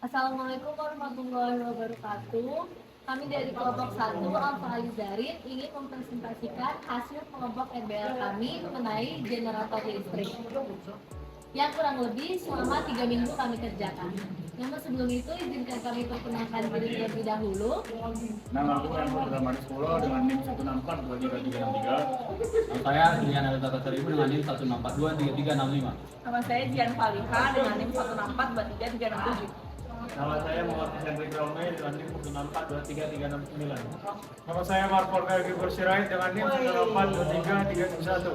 Assalamualaikum warahmatullahi wabarakatuh. Kami dari kelompok 1 Alfa Alizarin ingin mempresentasikan hasil kelompok RBL kami mengenai generator listrik yang kurang lebih selama 3 minggu kami kerjakan. Namun sebelum itu izinkan kami perkenalkan diri terlebih dahulu. Nama aku Rahmat Rahmani 10 dengan NIM 1642363. Nama saya Julian Alita Teribu dengan NIM 1642365. Nama saya Jian Faliha dengan NIM 1642337. Nama saya Muhammad Hendrik Rome dengan NIM 1642339. Nama saya Marfon Kaki Bersirait dengan NIM 1642331.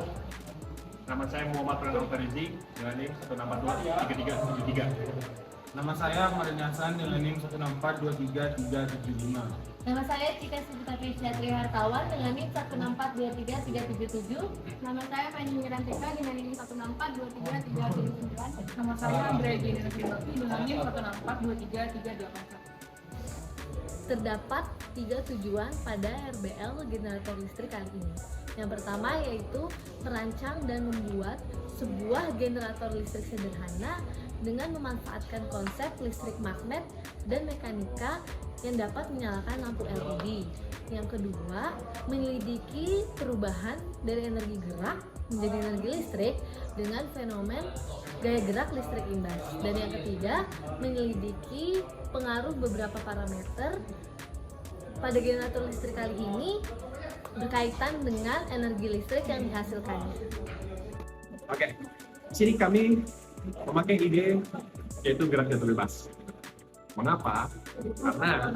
Nama saya Muhammad Pranov Rizik dengan NIM 1642373. Nama saya Marin Hasan dengan NIM 1642375. Nama saya Cika Sita Krisya Hartawan dengan NIM 1642337. Nama saya Feni Mirantika dengan NIM 1642339. Nama saya Andrea Gina Finoti dengan NIM 1642338. Terdapat 3 tujuan pada RBL generator listrik kali ini. Yang pertama yaitu merancang dan membuat sebuah generator listrik sederhana dengan memanfaatkan konsep listrik magnet dan mekanika yang dapat menyalakan lampu LED. Yang kedua, menyelidiki perubahan dari energi gerak menjadi energi listrik dengan fenomen gaya gerak listrik imbas. Dan yang ketiga, menyelidiki pengaruh beberapa parameter pada generator listrik kali ini berkaitan dengan energi listrik yang dihasilkannya. Oke, di sini kami memakai ide yaitu gerak jatuh bebas. Mengapa? Karena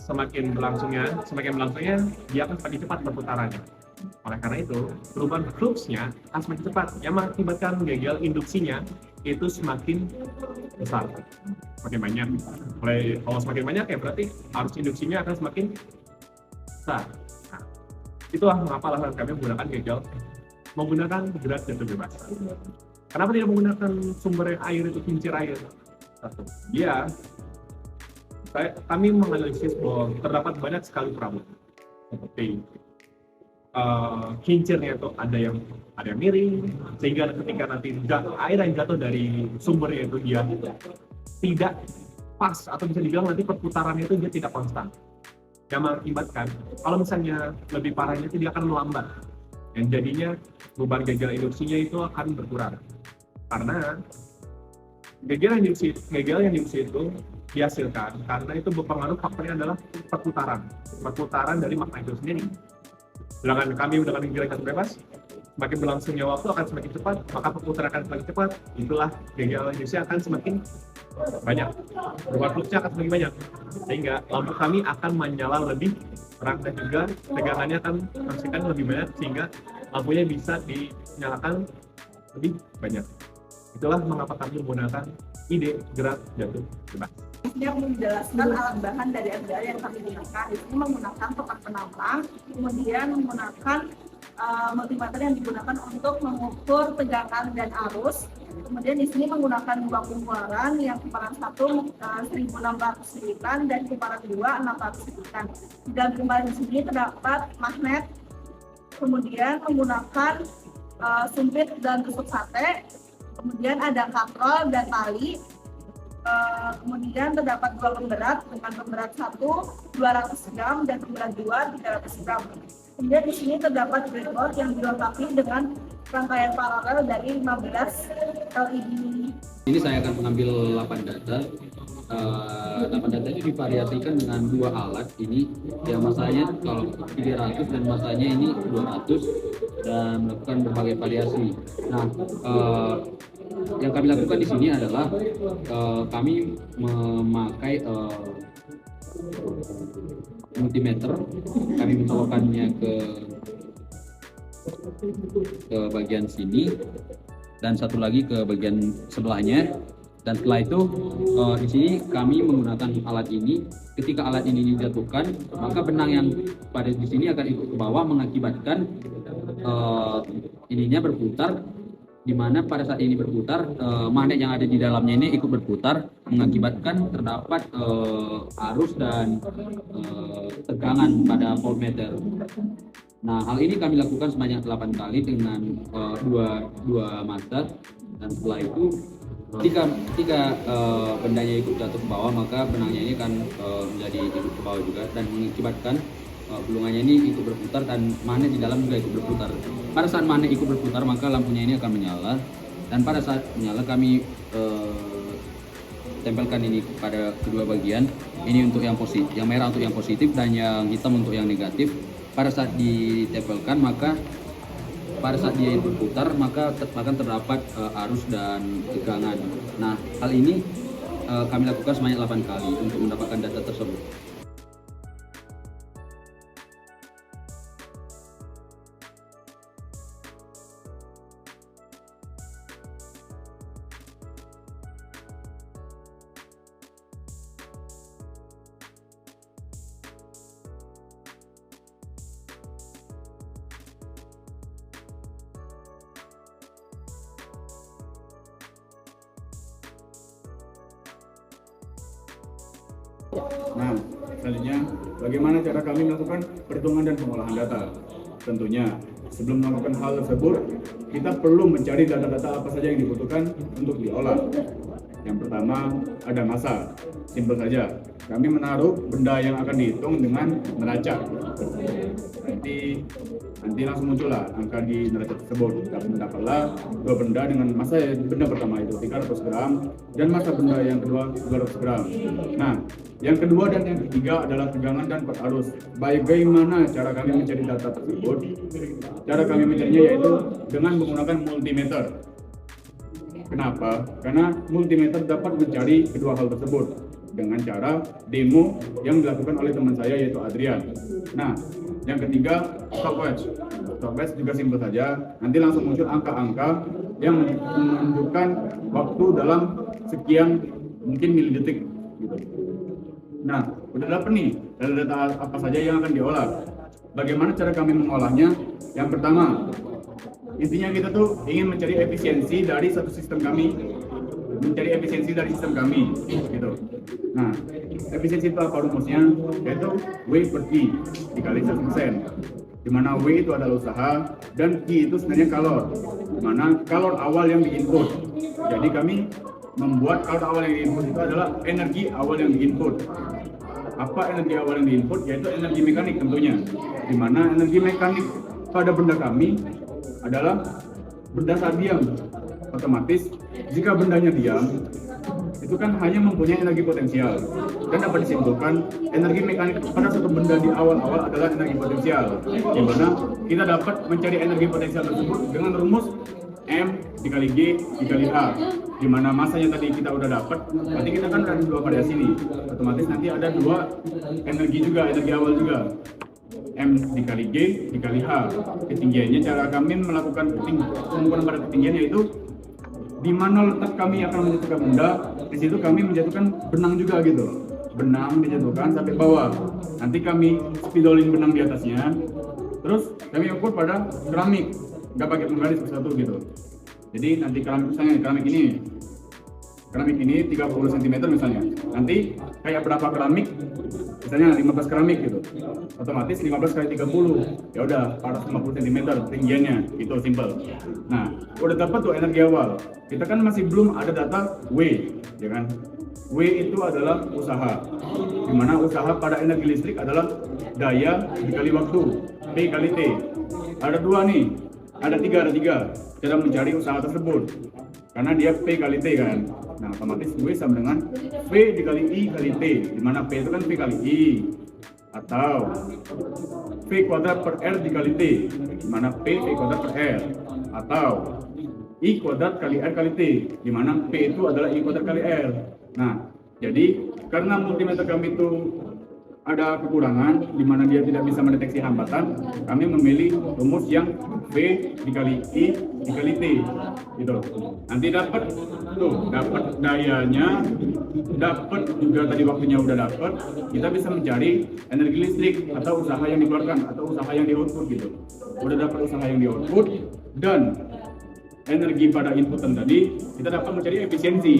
semakin berlangsungnya dia akan semakin cepat perputarannya. Oleh karena itu, perubahan fluxnya akan semakin cepat, yang mengakibatkan gagal induksinya itu semakin besar, semakin banyak. Kalau semakin banyak ya berarti arus induksinya akan semakin besar. Nah, itulah mengapa alasan kami menggunakan gerak jatuh bebas. Kenapa tidak menggunakan sumber air itu kincir air? Satu, kami menganalisis bahwa terdapat banyak sekali problem seperti kincirnya itu ada yang miring, sehingga ketika nanti air yang jatuh dari sumbernya itu dia tidak pas, atau bisa dibilang nanti perputarannya itu dia tidak konstan, yang mengakibatkan kalau misalnya lebih parahnya itu dia akan melambat, yang jadinya beban gagal induksinya itu akan berkurang. Karena gagal yang diusi itu dihasilkan karena itu berpengaruh, faktornya adalah perputaran dari magnet itu sendiri. Sedangkan kami dengan gerak jatuh bebas, semakin berlangsungnya waktu akan semakin cepat, maka perputaran akan semakin cepat. Itulah gagal induksi akan semakin banyak, beban fluxnya akan semakin banyak, sehingga lampu kami akan menyala lebih terang dan juga tegangannya akan menghasilkan lebih banyak, sehingga lampunya bisa dinyalakan lebih banyak. Itulah mengapa kami menggunakan ide gerak jatuh bebas. Yang menjelaskan alat bahan dari RBL yang kami gunakan, di sini menggunakan tokat penambang, kemudian menggunakan multimeter yang digunakan untuk mengukur tegangan dan arus. Kemudian di sini menggunakan 2 kumparan, yang kumparan 1 1609 dan kumparan 2 609. Di dalam kumparan di sini terdapat magnet, kemudian menggunakan sumpit dan tusuk sate, kemudian ada katrol dan tali. Kemudian terdapat 2 pemberat dengan pemberat 1 200 gram dan pemberat 2 300 gram. Kemudian di sini terdapat breadboard yang dilengkapi dengan rangkaian paralel dari 15 LED. Ini saya akan mengambil 8 data. 8 data itu divariasikan dengan 2 alat ini yang masanya kalau 300 dan masanya ini 200 dan melakukan berbagai variasi. Nah, yang kami lakukan di sini adalah kami memakai multimeter, kami mencolokkannya ke bagian sini dan satu lagi ke bagian sebelahnya. Dan setelah itu di sini kami menggunakan alat ini. Ketika alat ini dijatuhkan, maka benang yang pada di sini akan ikut ke bawah, mengakibatkan ininya berputar, di mana pada saat ini berputar magnet yang ada di dalamnya ini ikut berputar, mengakibatkan terdapat arus dan tegangan pada voltmeter. Nah, hal ini kami lakukan sebanyak 8 kali dengan dua masa. Dan setelah itu ketika bendanya ikut jatuh ke bawah, maka benangnya ini akan menjadi ikut ke bawah juga dan mengakibatkan gulungannya ini ikut berputar dan magnet di dalam juga ikut berputar. Pada saat magnet ikut berputar, maka lampunya ini akan menyala, dan pada saat menyala kami tempelkan ini pada kedua bagian. Ini untuk yang positif, yang merah untuk yang positif dan yang hitam untuk yang negatif. Pada saat ditempelkan, maka pada saat dia berputar, maka akan terdapat arus dan tegangan. Nah, hal ini kami lakukan sebanyak 8 kali untuk mendapatkan data tersebut. Nah, selanjutnya bagaimana cara kami melakukan perhitungan dan pengolahan data? Tentunya, sebelum melakukan hal tersebut, kita perlu mencari data-data apa saja yang dibutuhkan untuk diolah. Yang pertama, ada massa. Simpel saja, kami menaruh benda yang akan dihitung dengan neraca. Nanti langsung muncullah angka di neraca tersebut. Dapatlah dua benda dengan massa benda pertama itu 300 gram dan massa benda yang kedua 200 gram. Nah, yang kedua dan yang ketiga adalah tegangan dan arus. Bagaimana cara kami mencari data tersebut? Cara kami mencarinya yaitu dengan menggunakan multimeter. Kenapa? Karena multimeter dapat mencari kedua hal tersebut dengan cara demo yang dilakukan oleh teman saya yaitu Adrian. Nah, yang ketiga stopwatch. Stopwatch juga simpel saja. Nanti langsung muncul angka-angka yang menunjukkan waktu dalam sekian mungkin milidetik gitu. Nah, udah dapat nih data apa saja yang akan diolah. Bagaimana cara kami mengolahnya? Yang pertama, intinya kita tuh ingin mencari efisiensi dari satu sistem kami, gitu. Nah, efisiensi itu apa rumusnya? Yaitu W per Q dikali 100%. Di mana W itu adalah usaha dan Q itu sebenarnya kalor. Di mana kalor awal yang diinput. Jadi kami membuat kalor awal yang diinput itu adalah energi awal yang diinput. Apa energi awal yang diinput? Yaitu energi mekanik tentunya. Di mana energi mekanik pada benda kami adalah benda saat diam. Otomatis jika bendanya diam, itu kan hanya mempunyai energi potensial, dan dapat disimpulkan energi mekanik pada suatu benda di awal-awal adalah energi potensial, di mana kita dapat mencari energi potensial tersebut dengan rumus M dikali G dikali H, di mana masanya tadi kita udah dapat. Nanti kita kan ada dua variasi nih, otomatis nanti ada dua energi juga, energi awal juga. M dikali G dikali H. Ketinggiannya, cara kami melakukan pengukuran pada ketinggian yaitu di mana letak kami akan menjatuhkan benda, di situ kami menjatuhkan benang juga gitu. Benang dijatuhkan sampai bawah. Nanti kami spidolin benang di atasnya. Terus kami ukur pada keramik, nggak pakai penggaris satu gitu. Jadi nanti keramik, misalnya keramik ini 30 cm misalnya. Nanti kayak berapa keramik? Misalnya 15 keramik gitu. Otomatis 15 kali 30. Ya udah 450 cm tinggiannya. Itu simple. Nah, udah dapat tuh energi awal. Kita kan masih belum ada data W, ya kan? W itu adalah usaha. Dimana usaha pada energi listrik adalah daya dikali waktu, P kali T. Ada dua nih. Ada tiga cara mencari usaha tersebut karena dia P kali T kan. Nah, otomatis W sama dengan V dikali I kali T, dimana P itu kan V kali I, atau V kuadrat per R dikali T, dimana P kuadrat per R, atau I kuadrat kali R kali T, dimana P itu adalah I kuadrat kali R. Nah, jadi karena multimeter kami itu ada kekurangan di mana dia tidak bisa mendeteksi hambatan, kami memilih rumus yang V dikali I dikali T gitu. Nanti dapat dayanya, dapat juga tadi waktunya udah dapat, kita bisa mencari energi listrik atau usaha yang dikeluarkan atau usaha yang di output gitu. Udah dapat usaha yang di output dan energi pada inputan tadi, kita dapat mencari efisiensi.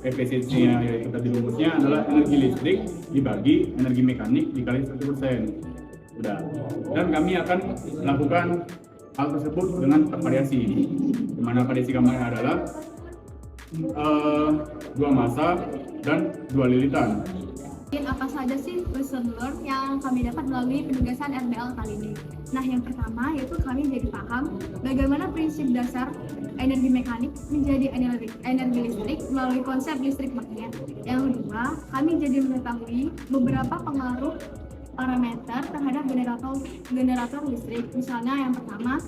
Efisiensinya yaitu tadi rumusnya adalah energi listrik dibagi energi mekanik dikali 100%. Udah. Dan kami akan melakukan hal tersebut dengan variasi ini. Di mana variasi kami adalah dua massa, dan dua lilitan. Apa saja sih lesson learn yang kami dapat melalui penugasan RBL kali ini? Nah, yang pertama yaitu kami jadi paham bagaimana prinsip dasar energi mekanik menjadi energi listrik melalui konsep listrik magnet. Yang kedua, kami jadi mengetahui beberapa pengaruh parameter terhadap generator listrik. Misalnya yang pertama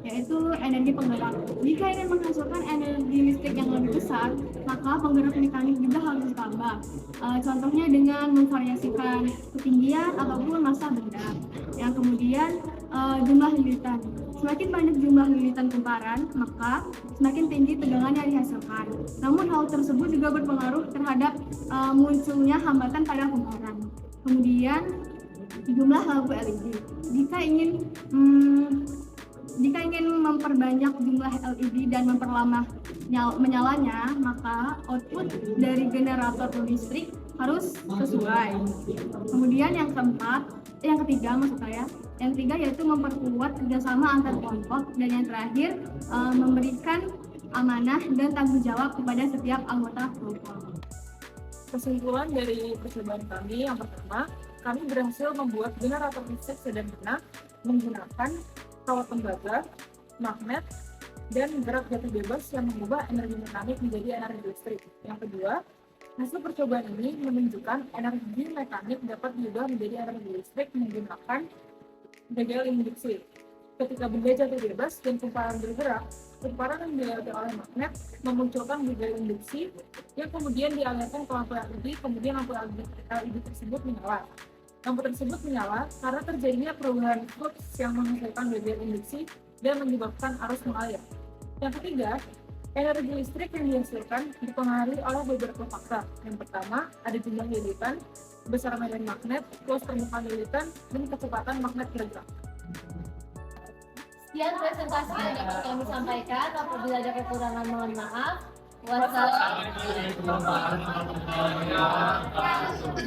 yaitu energi penggerak. Jika ingin menghasilkan energi listrik yang lebih besar, maka penggerak mekanik juga harus ditambah. Contohnya dengan memvariasikan ketinggian ataupun massa benda. Yang kemudian jumlah lilitan. Semakin banyak jumlah lilitan kumparan, maka semakin tinggi tegangan yang dihasilkan. Namun hal tersebut juga berpengaruh terhadap munculnya hambatan pada kumparan. Kemudian jumlah lampu LED. Jika ingin memperbanyak jumlah LED dan memperlama menyalanya, maka output dari generator listrik harus sesuai. Kemudian yang ketiga yaitu memperkuat kerjasama antar kelompok, dan yang terakhir memberikan amanah dan tanggung jawab kepada setiap anggota kelompok. Kesimpulan dari percobaan kami yang pertama, kami berhasil membuat generator listrik sederhana menggunakan kawat tembaga, magnet, dan gerak jatuh bebas yang mengubah energi mekanik menjadi energi listrik. Yang kedua, hasil percobaan ini menunjukkan energi mekanik dapat diubah menjadi energi listrik menggunakan gaya induksi. Ketika benda jatuh bebas dan kumparan bergerak, kumparan yang dilewati oleh magnet memunculkan gaya induksi yang kemudian dialirkan ke lampu LED, kemudian lampu LED tersebut menyala. Lampu tersebut menyala karena terjadinya perubahan flux yang menghasilkan gaya induksi dan menyebabkan arus mengalir. Yang ketiga, energi listrik yang dihasilkan dipengaruhi oleh beberapa faktor. Yang pertama, ada jumlah lilitan, besar medan magnet, plus permukaan lilitan, dan kecepatan magnet bergerak. Sekian presentasi yang dapat kami sampaikan. Apabila ada kekurangan, mohon maaf. Wassalamualaikum warahmatullahi wabarakatuh.